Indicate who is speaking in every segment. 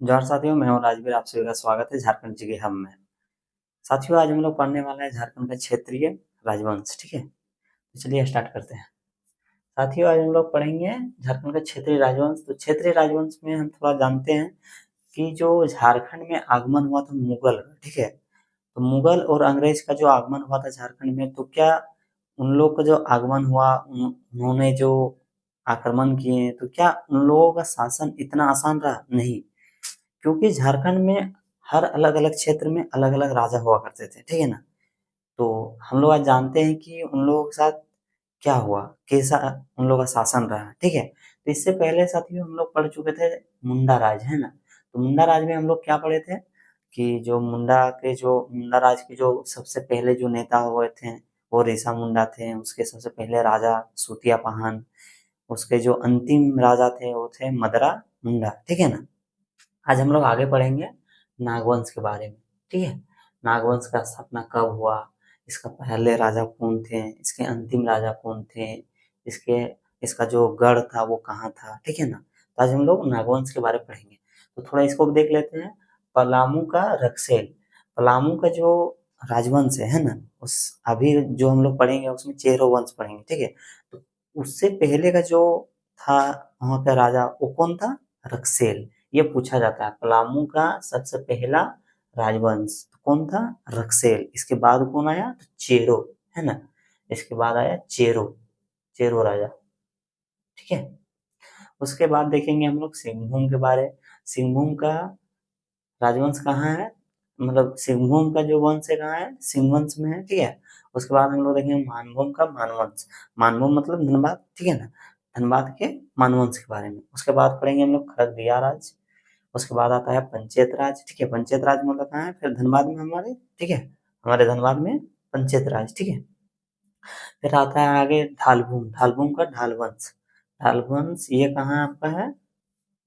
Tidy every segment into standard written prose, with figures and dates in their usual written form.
Speaker 1: जोहार साथियों, मैं हूँ राजवीर। आप सभी का स्वागत है झारखंड जी के हम में। साथियों, आज हम लोग पढ़ने वाले हैं झारखंड का क्षेत्रीय राजवंश। ठीक है, तो चलिए स्टार्ट करते हैं। साथियों, आज हम लोग पढ़ेंगे झारखंड का क्षेत्रीय राजवंश। तो क्षेत्रीय राजवंश में हम थोड़ा जानते हैं कि जो झारखंड में आगमन हुआ था मुगल, ठीक है, तो मुगल और अंग्रेज का जो आगमन हुआ था झारखंड में, तो क्या उन लोग का जो आगमन हुआ, उन्होंने जो आक्रमण किए, तो क्या उन लोगों का शासन इतना आसान रहा? नहीं, क्योंकि झारखंड में हर अलग अलग क्षेत्र में अलग अलग राजा हुआ करते थे, ठीक है ना। तो हम लोग आज जानते हैं कि उन लोगों के साथ क्या हुआ, कैसा उन लोगों का शासन रहा, ठीक है। तो इससे पहले साथियों हम लोग पढ़ चुके थे मुंडा राज, है ना। तो मुंडा राज में हम लोग क्या पढ़े थे कि जो मुंडा राज के जो सबसे पहले जो नेता हुए थे वो ऋषा मुंडा थे। उसके सबसे पहले राजा सुतिया पाहन, उसके जो अंतिम राजा थे वो थे मदरा मुंडा, ठीक है ना। आज हम लोग आगे पढ़ेंगे नागवंश के बारे में, ठीक है। नागवंश का स्थापना कब हुआ, इसका पहले राजा कौन थे, इसके अंतिम राजा कौन थे, इसके इसका जो गढ़ था वो कहाँ था, ठीक है ना। तो आज हम लोग नागवंश के बारे में पढ़ेंगे। तो थोड़ा इसको देख लेते हैं। पलामू का रक्सेल, पलामू का जो राजवंश है ना, उस अभी जो हम लोग पढ़ेंगे उसमें चेरो वंश पढ़ेंगे, ठीक है। तो उससे पहले का जो था वहाँ का राजा वो कौन था? रक्सेल। ये पूछा जाता है पलामू का सबसे पहला राजवंश कौन था? रक्सेल। इसके बाद कौन आया? तो चेरो, है ना। इसके बाद आया चेरो, चेरो राजा, ठीक है। उसके बाद देखेंगे हम लोग सिंहभूम के बारे। सिंहभूम का राजवंश कहाँ है, मतलब सिंहभूम का जो वंश है कहाँ है? सिंह वंश में है, ठीक है। उसके बाद हम लोग देखेंगे मानभूम का मानवंश। मानभूम मतलब धनबाद, ठीक है ना। धनबाद के मानवंश के बारे में। उसके बाद पढ़ेंगे हम लोग खड़गदिया राज। उसके बाद आता है पंचायत राज, ठीक है। पंचायत राज मतलब कहाँ है? फिर धनबाद में हमारे, ठीक है, हमारे धनबाद में पंचायत राज, ठीक है। फिर आता है आगे ढालभूम, ढालभूम का ढालवंश। ढालवंश ये कहाँ आपका है?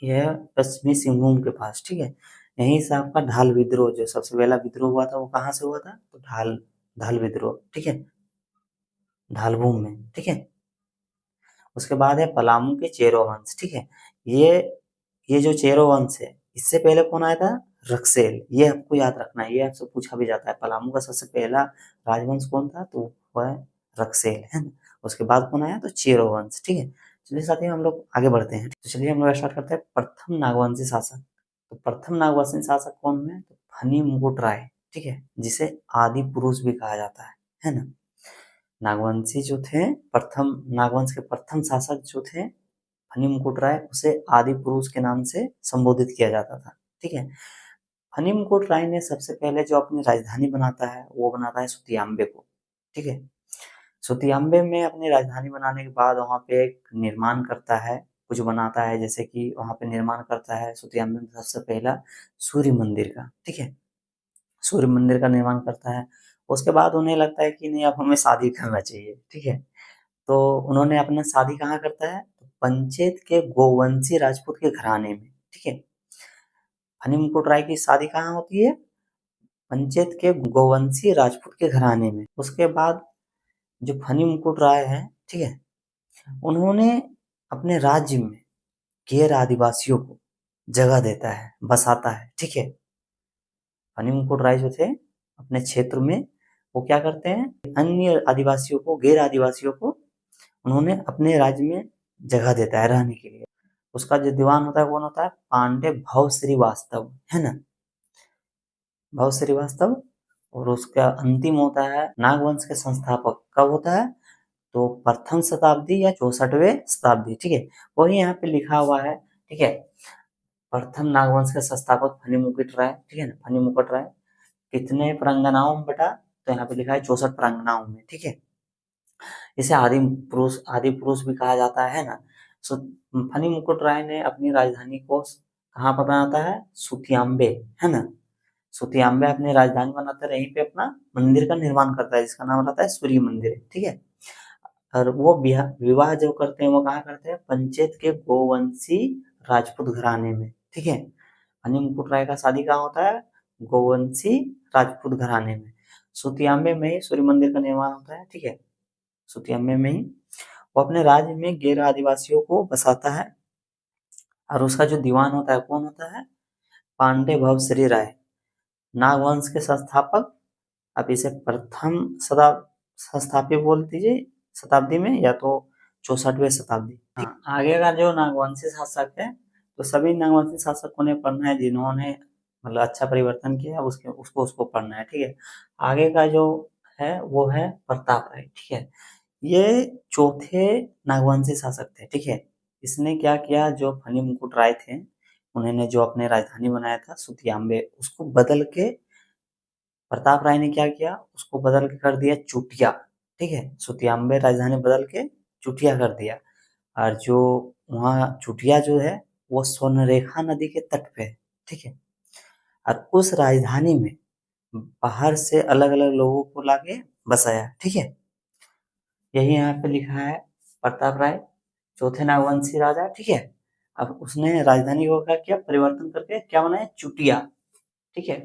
Speaker 1: यह पश्चिमी सिंहभूम के पास, ठीक है। यहीं से आपका ढाल विद्रोह, जो सबसे पहला विद्रोह हुआ था वो कहाँ से हुआ था? तो ढाल ढाल विद्रोह, ठीक है, ढालभूम में, ठीक है। उसके बाद है पलामू के चेरो वंश, ठीक है। ये ये जो चेरो वंश है, इससे पहले कौन आया था? रक्सेल। ये आपको याद रखना है, ये आपसे पूछा भी जाता है। पलामू का सबसे पहला राजवंश कौन था? तो वो है रक्सेल, है ना। उसके बाद कौन आया? तो चेरो वंश, ठीक है। चलिए साथियों हम लोग आगे बढ़ते हैं। तो चलिए हम लोग स्टार्ट करते हैं प्रथम नागवंशी शासक। तो प्रथम नागवंशी शासक कौन है? तो फनी मुकुट राय, ठीक है, जिसे आदि पुरुष भी कहा जाता है ना। नागवंशी जो थे, प्रथम नागवंश के प्रथम शासक जो थे फनी मुकुट राय, उसे आदि पुरुष के नाम से संबोधित किया जाता था, ठीक है। फनी मुकुट राय ने सबसे पहले जो अपनी राजधानी बनाता है वो बनाता है सुतियाम्बे को, ठीक है। सुतियाम्बे में अपनी राजधानी बनाने के बाद वहाँ पे एक निर्माण करता है, कुछ बनाता है, जैसे कि वहाँ पे निर्माण करता है सुतियाम्बे में सबसे पहला सूर्य मंदिर का, ठीक है। सूर्य मंदिर का निर्माण करता है। उसके बाद उन्हें लगता है कि नहीं, अब हमें शादी करना चाहिए, ठीक है। तो उन्होंने अपना शादी कहाँ करता है? तो पंचेत के गोवंशी राजपूत के घराने में, ठीक है। फनी मुकुट राय की शादी कहाँ होती है? पंचेत के गोवंशी राजपूत के घराने में। उसके बाद जो फनी मुकुट राय है, ठीक है, उन्होंने अपने राज्य में गैर आदिवासियों को जगह देता है, बसाता है, ठीक है। फनी मुकुट राय जो थे अपने क्षेत्र में वो क्या करते हैं? अन्य आदिवासियों को, गैर आदिवासियों को उन्होंने अपने राज्य में जगह देता है रहने के लिए। उसका जो दीवान होता है कौन होता है? पांडे भव श्रीवास्तव, है ना, भव श्रीवास्तव। और उसका अंतिम होता है नागवंश के संस्थापक कब होता है? तो प्रथम शताब्दी या 64वें शताब्दी, ठीक है। वही यहाँ पे लिखा हुआ है, ठीक है। प्रथम नागवंश के संस्थापक फनी मुकुट राय, ठीक है ना। फनी मुकुट राय कितने परंगनाओं में बटा? तो यहाँ पे लिखा है 64 परंगनाओं में, ठीक है। इसे आदि पुरुष भी कहा जाता है ना। सो फनी मुकुट राय ने अपनी राजधानी को कहाँ पर बनाता है? सुतियाम्बे, है ना। सुतियाम्बे अपनी राजधानी बनाता है, यहीं पे अपना मंदिर का निर्माण करता है जिसका नाम रहता है सूर्य मंदिर, ठीक है। और वो विवाह जो करते हैं वो कहाँ करते हैं? पंचेत के गोवंशी राजपूत घराने में, ठीक है। फनी मुकुट राय का शादी कहाँ होता है? गोवंशी राजपूत घराने में। सुतियाम्बे में ही सूर्य मंदिर का निर्माण होता है, ठीक है। सुतियाम्बे में ही वो अपने राज्य में गैर आदिवासियों को बसाता है। और उसका जो दीवान होता है कौन होता है? पांडे भवश्री राय, नागवंश के संस्थापक। आप इसे प्रथम संस्थापी बोल दीजिए शताब्दी में, या तो 64वें शताब्दी। हाँ, आगे का जो नागवंशी शासक है, तो सभी नागवंशी शासकों ने पढ़ना है जिन्होंने मतलब अच्छा परिवर्तन किया, उसको पढ़ना है, ठीक है। आगे का जो है वो है प्रताप राय, ठीक है। ये चौथे नागवंशी शासक थे, ठीक है। इसने क्या किया, जो फनी मुकुट राय थे उन्होंने जो अपने राजधानी बनाया था सुतियाम्बे, उसको बदल के प्रताप राय ने क्या किया, उसको बदल के कर दिया चुटिया, ठीक है। सुतियाम्बे राजधानी बदल के चुटिया कर दिया। और जो वहाँ चुटिया जो है वो स्वर्णरेखा नदी के तट पे है, ठीक है। और उस राजधानी में बाहर से अलग अलग लोगों को लाके बसाया, ठीक है। यही यहाँ पे लिखा है प्रताप राय चौथे नागवंशी राजा, ठीक है। अब उसने राजधानी को क्या किया, परिवर्तन करके क्या बनाया, चुटिया, ठीक है।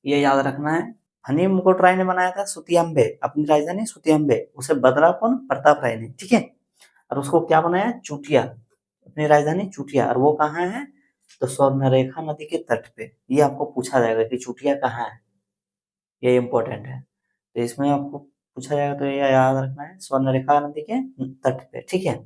Speaker 1: ये याद रखना है। फनी मुकुट राय ने बनाया था सुतियाम्बे, अपनी राजधानी सुतियाम्बे, उसे बदला कौन, प्रताप राय ने, ठीक है। और उसको क्या बनाया, चुटिया, अपनी राजधानी चुटिया। और वो कहाँ है, तो स्वर्णरेखा नदी के तट पे। ये आपको पूछा जाएगा कि चुटिया कहाँ है, ये इम्पोर्टेंट है। तो इसमें आपको पूछा जाएगा, तो ये याद रखना है, स्वर्णरेखा नदी के तट पे, ठीक है।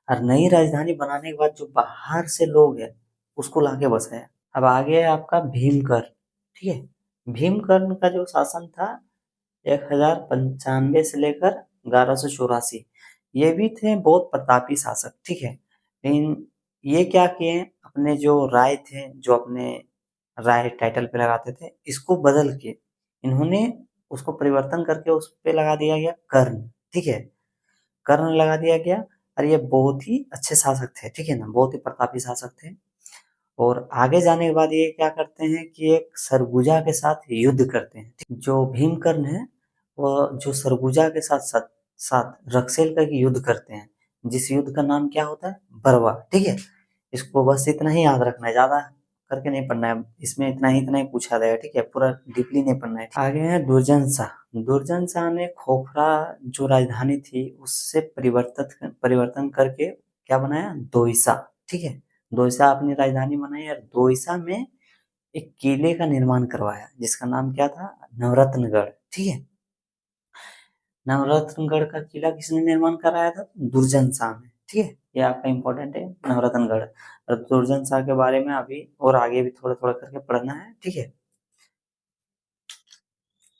Speaker 1: और नई राजधानी बनाने के बाद जो बाहर से लोग हैं उसको लाके बसाया। अब आगे है आपका भीमकर, ठीक है। भीमकर्ण का जो शासन था 1095 से लेकर 1184, ये भी थे बहुत प्रतापी शासक, ठीक है। लेकिन ये क्या किए, अपने जो राय थे, जो अपने राय टाइटल पे लगाते थे, इसको बदल के इन्होंने उसको परिवर्तन करके उस पे लगा दिया गया कर्ण, ठीक है। कर्ण लगा दिया गया। और ये बहुत ही अच्छे शासक थे, ठीक है ना, बहुत ही प्रतापी शासक थे। और आगे जाने के बाद ये क्या करते हैं कि एक सरगुजा के साथ युद्ध करते हैं। जो भीमकर्ण है वो जो सरगुजा के साथ साथ साथ रक्सेल का युद्ध करते हैं, जिस युद्ध का नाम क्या होता है, बरवा, ठीक है। इसको बस इतना ही याद रखना है, ज्यादा करके नहीं पढ़ना है, इसमें इतना ही पूछा जाएगा, ठीक है। पूरा डीपली नहीं पढ़ना है। आगे है दुर्जन शाह। दुर्जन शाह ने खोखरा जो राजधानी थी उससे परिवर्तन करके क्या बनाया, दोइसा, ठीक है। दोइसा अपनी राजधानी बनाई और दोइसा में एक किले का निर्माण करवाया जिसका नाम क्या था, नवरत्नगढ़, ठीक है। नवरत्नगढ़ का किला किसने निर्माण कराया था, दुर्जन शाह ने, ठीक है। ये आपका इंपॉर्टेंट है नवरत्नगढ़। और दुर्जन शाह के बारे में अभी और आगे भी थोड़ा थोड़ा करके पढ़ना है, ठीक है।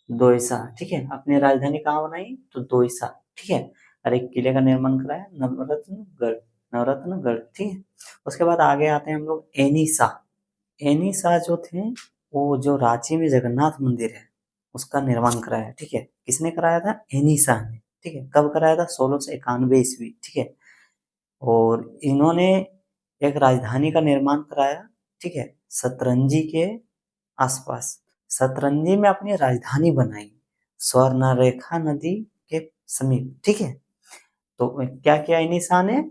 Speaker 1: दोइसा, ठीक है, अपनी राजधानी कहाँ बनाई, तो दोइसा, ठीक है। और एक किले का निर्माण कराया, नवरत्नगढ़, नवरत्नगढ़, ठीक है। उसके बाद आगे आते हैं हम लोग एनी शाह। एनी शाह जो थे वो जो रांची में जगन्नाथ मंदिर है उसका निर्माण कराया, ठीक है। किसने कराया था, एनी शाह ने, ठीक है। कब कराया था, 1691 ईस्वी, ठीक है। और इन्होंने एक राजधानी का निर्माण कराया, ठीक है, सतरंजी के आसपास। सतरंजी में अपनी राजधानी बनाई स्वर्णरेखा नदी के समीप, ठीक है। तो क्या किया इन्हीं शाह ने,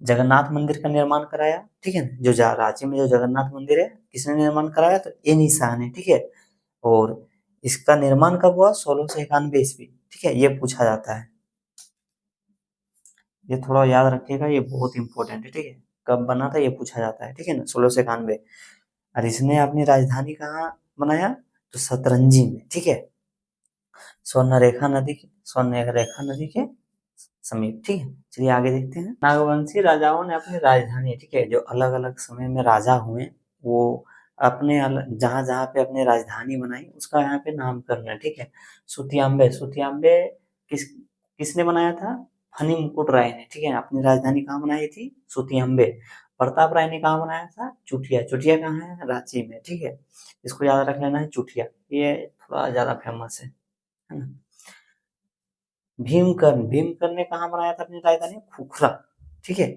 Speaker 1: जगन्नाथ मंदिर का निर्माण कराया, ठीक है। जो रांची में जो जगन्नाथ मंदिर है किसने निर्माण कराया, तो इन्हीं शाह ने, ठीक है। और इसका निर्माण कब हुआ, 1691 ईस्वी, ठीक है। ये पूछा जाता है, ये थोड़ा याद रखिएगा, ये बहुत इंपॉर्टेंट है, ठीक है। कब बना था ये पूछा जाता है, ठीक है ना, 1691। और इसने अपनी राजधानी कहाँ बनाया, तो सतरंजी में, ठीक है। स्वर्णरेखा नदी के समीप, ठीक है। चलिए आगे देखते हैं। नागवंशी राजाओं ने अपनी राजधानी, ठीक है, जो अलग अलग समय में राजा हुए वो अपने जहां जहां पे अपनी राजधानी बनाई उसका यहाँ पे नामकरण है, ठीक है। सुतियाम्बे, सुतियाम्बे किसने बनाया था, फनी मुकुट राय ने, ठीक है। अपनी राजधानी कहाँ बनाई थी, सुतियाम्बे। प्रताप राय ने कहाँ बनाया था, चुटिया, चुटिया कहाँ है, रांची में, ठीक है। इसको याद रख लेना है, चुटिया, ये थोड़ा ज्यादा फेमस है ना। भीमकर्ण, भीमकर्ण ने कहाँ बनाया था अपनी राजधानी, खुखरा, ठीक है।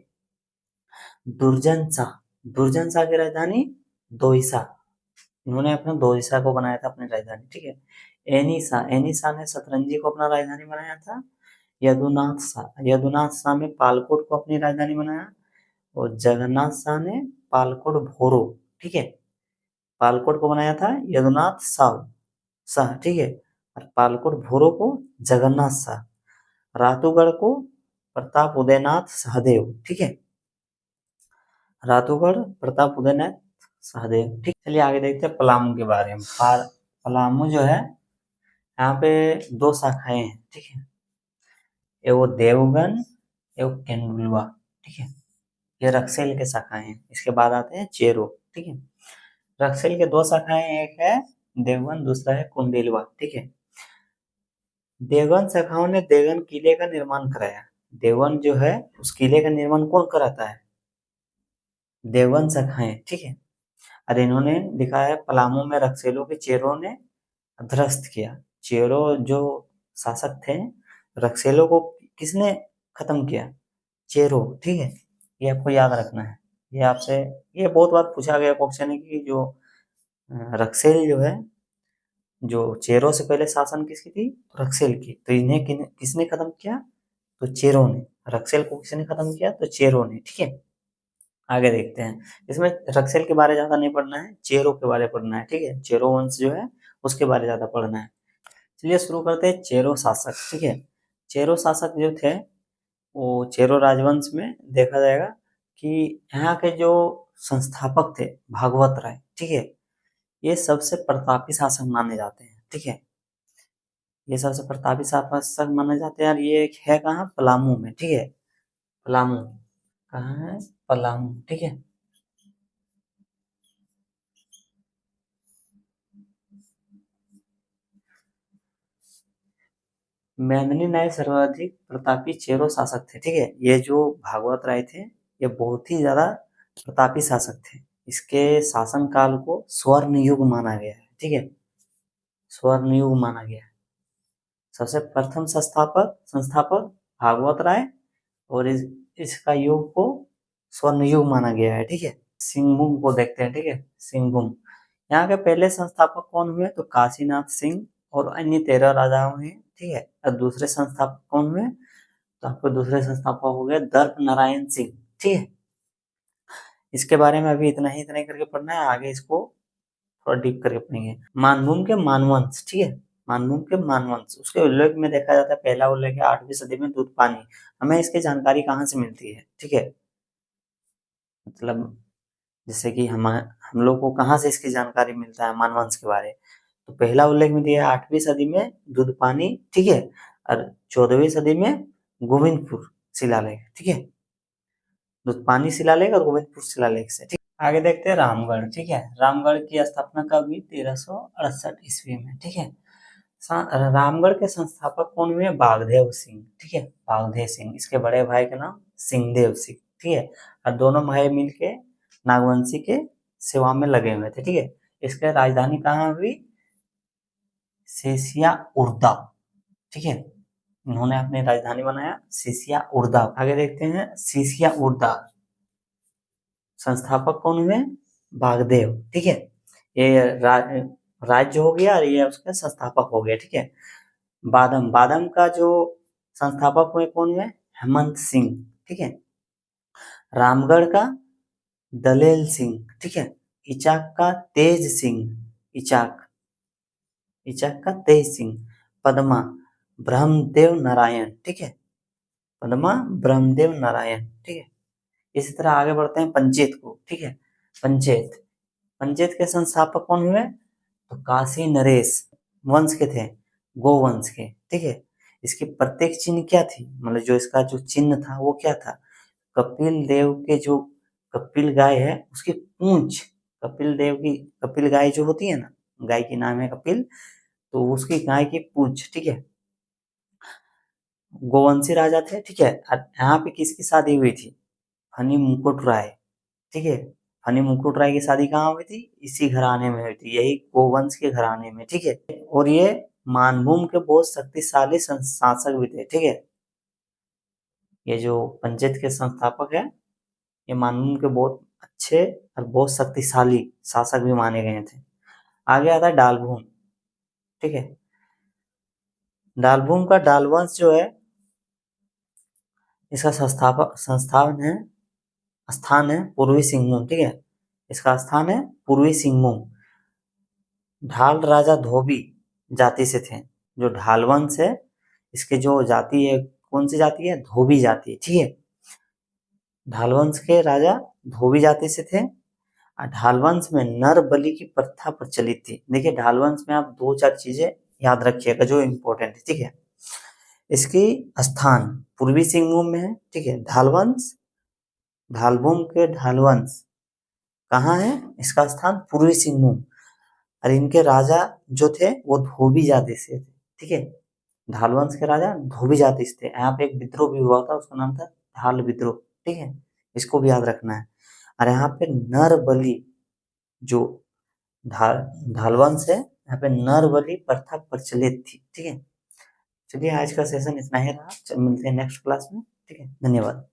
Speaker 1: दुर्जन शाह, दुर्जन शाह की राजधानी दोइसा, इन्होंने अपने दोइसा को बनाया था अपनी राजधानी, ठीक है। एनी शाह ने सतरंजी को अपना राजधानी बनाया था। यदुनाथ शाह ने पालकोट को अपनी राजधानी बनाया। और जगन्नाथ शाह ने पालकोट भोरो, ठीक है, पालकोट को बनाया था यदुनाथ शाह, ठीक है। और पालकोट भोरो को जगन्नाथ शाह, रातूगढ़ को प्रताप उदयनाथ सहदेव, ठीक है। रातूगढ़ प्रताप उदयनाथ सहदेव। ठीक, चलिए आगे देखते हैं पलामू के बारे में। पलामू जो है, यहाँ पे 2 शाखाएं हैं। ठीक है, एगो देवगन, एगो केंदुलवा। ठीक है, ये रक्सेल के शाखाएं हैं। इसके बाद आते हैं चेरो। ठीक है, रक्सेल के 2 शाखाएं, एक है देवगन, दूसरा है कुंडेलवा। ठीक है, देवगन शाखाओं ने देवगन किले का निर्माण कराया। देवगन जो है, उस किले का निर्माण कौन कराता है? देवगन शाखाएं। ठीक है, और इन्होंने दिखाया है पलामू में रक्सेलों के चेरों ने ध्वस्त किया। चेरो जो शासक थे, रक्सेलों को किसने खत्म किया? चेरो। ठीक है, ये आपको याद रखना है। ये आपसे ये बहुत बार पूछा गया क्वेश्चन है कि जो रक्सेल जो है, जो चेरो से पहले शासन किसकी थी? रक्सेल की। तो इन्हें किसने खत्म किया? तो चेरो ने। रक्सेल को किसने खत्म किया? तो चेरो ने। ठीक है, आगे देखते हैं। इसमें रक्सेल के बारे ज्यादा नहीं पढ़ना है, चेरो के बारे पढ़ना है। ठीक है, चेरो वंश जो है उसके बारे ज्यादा पढ़ना है। चलिए शुरू करते हैं चेरो शासक। ठीक है, चेरो शासक जो थे, वो चेरो राजवंश में देखा जाएगा कि यहाँ के जो संस्थापक थे भागवत राय। ठीक है, ये सबसे प्रतापी शासक माने जाते हैं। ठीक है, ये सबसे प्रतापी शासक माने जाते हैं, और ये है कहाँ? पलामू में। ठीक है, पलामू कहाँ है? पलामू। ठीक है, मेदिनी नायक सर्वाधिक प्रतापी चेरो शासक थे। ठीक है, ये जो भागवत राय थे, ये बहुत ही ज्यादा प्रतापी शासक थे। इसके शासन काल को स्वर्ण युग माना गया है। ठीक है, स्वर्ण युग माना गया है। सबसे प्रथम संस्थापक भागवत राय, और इसका युग को स्वर्ण युग माना गया है। ठीक है, सिंहभूम को देखते हैं। ठीक है, सिंहभूम, यहाँ के पहले संस्थापक कौन हुए? तो काशीनाथ सिंह और अन्य 13 राजा हुए। ठीक है, और दूसरे संस्थापक कौन हुए? तो आपको दूसरे संस्थापक हो गए दर्प नारायण सिंह। ठीक है, इसके बारे में अभी इतना ही करके पढ़ना है, आगे इसको थोड़ा डीप करके पढ़ेंगे। मानभूम के मानवंश। ठीक है, मानभूम के मानवंश, उसके उल्लेख में देखा जाता है, पहला उल्लेख है 8वीं सदी में दूध पानी। हमें इसकी जानकारी कहाँ से मिलती है? ठीक है, मतलब जैसे कि हम लोग को कहाँ से इसकी जानकारी मिलता है मानवंश के बारे? तो पहला उल्लेख में दिया है 8वीं सदी में दूध पानी। ठीक है, और 14वीं सदी में गोविंदपुर शिलालेख। ठीक है, दूध पानी शिलालेख और गोविंदपुर शिलालेख से। ठीक, आगे देखते हैं रामगढ़। ठीक है, रामगढ़ की स्थापना कब हुई? 1368 ईस्वी में। ठीक है, रामगढ़ के संस्थापक कौन हुए? बागदेव सिंह। ठीक है, बागदेव सिंह। इसके बड़े भाई का नाम सिंहदेव सिंह। ठीक है, और दोनों भाई मिलके नागवंशी के सेवा में लगे हुए थे। ठीक है, इसके राजधानी कहाँ हुई? सेसिया उर्दा। ठीक है, इन्होंने अपनी राजधानी बनाया सीसिया उर्दा। आगे देखते हैं, सीसिया उर्दा संस्थापक कौन हुए? बागदेव। ठीक है, ये राज्य हो गया और ये उसके संस्थापक हो गए। ठीक है, बादम, बादम का जो संस्थापक हुए कौन हुए? हेमंत सिंह। ठीक है, रामगढ़ का दलेल सिंह। ठीक है, इचाक का तेज सिंह। इचाक इचाक का तेज सिंह। पद्मा ब्रह्मदेव नारायण। ठीक है, पद्मा ब्रह्मदेव नारायण। ठीक है, इसी तरह आगे बढ़ते हैं पंचेत को। ठीक है, पंचेत, पंचेत के संस्थापक कौन हुए? तो काशी नरेश वंश के थे, गोवंश के। ठीक है, इसकी प्रत्येक चिन्ह क्या थी? मतलब जो इसका जो चिन्ह था वो क्या था? कपिल देव के जो कपिल गाय है उसकी पूंछ, कपिल देव की कपिल गाय जो होती है ना, गाय की नाम है कपिल, तो उसकी गाय की पूंछ। ठीक है, गोवंशी राजा थे। ठीक है, यहाँ पे किसकी शादी हुई थी? फनी मुकुट राय। ठीक है, फनी मुकुट राय की शादी कहाँ हुई थी? इसी घराने में हुई थी, यही गोवंश के घराने में। ठीक है, और ये मानभूम के बहुत शक्तिशाली शासक भी थे। ठीक है, ये जो पंचायत के संस्थापक है, ये मानभूम के बहुत अच्छे और बहुत शक्तिशाली शासक भी माने गए थे। आगे आता है डालभूम। ठीक है, डालभूम का डालवंश जो है, इसका स्थान है पूर्वी सिंहभूम। ठीक है, इसका स्थान है पूर्वी सिंहभूम। ढाल राजा धोबी जाति से थे। जो ढाल वंश है, इसके जो जाति है, कौन सी जाति है? धोबी जाति। ठीक है, ढाल वंश के राजा धोबी जाति से थे, ढाल वंश में नर बलि की प्रथा प्रचलित थी। देखिए ढाल वंश में आप 2-4 चीजें याद रखिएगा जो इम्पोर्टेंट है, ठीक है। इसकी स्थान पूर्वी सिंहभूम में है, ठीक है। ढाल वंश, ढालभूम के ढाल वंश कहाँ है, इसका स्थान पूर्वी सिंहभूम। और इनके राजा जो थे वो धोबी जाति से थे, ठीक है। ढाल वंश के राजा धोबी जाति से थे। यहाँ पे एक विद्रोह भी हुआ था, उसका नाम था ढाल विद्रोह, ठीक है। इसको भी याद रखना है। और यहाँ पे नर बलि जो ढाल ढाल वंश है, यहाँ पे नर बलि प्रथा प्रचलित थी, ठीक है। चलिए आज का सेशन इतना ही रहा, मिलते हैं नेक्स्ट क्लास में, ठीक है। धन्यवाद।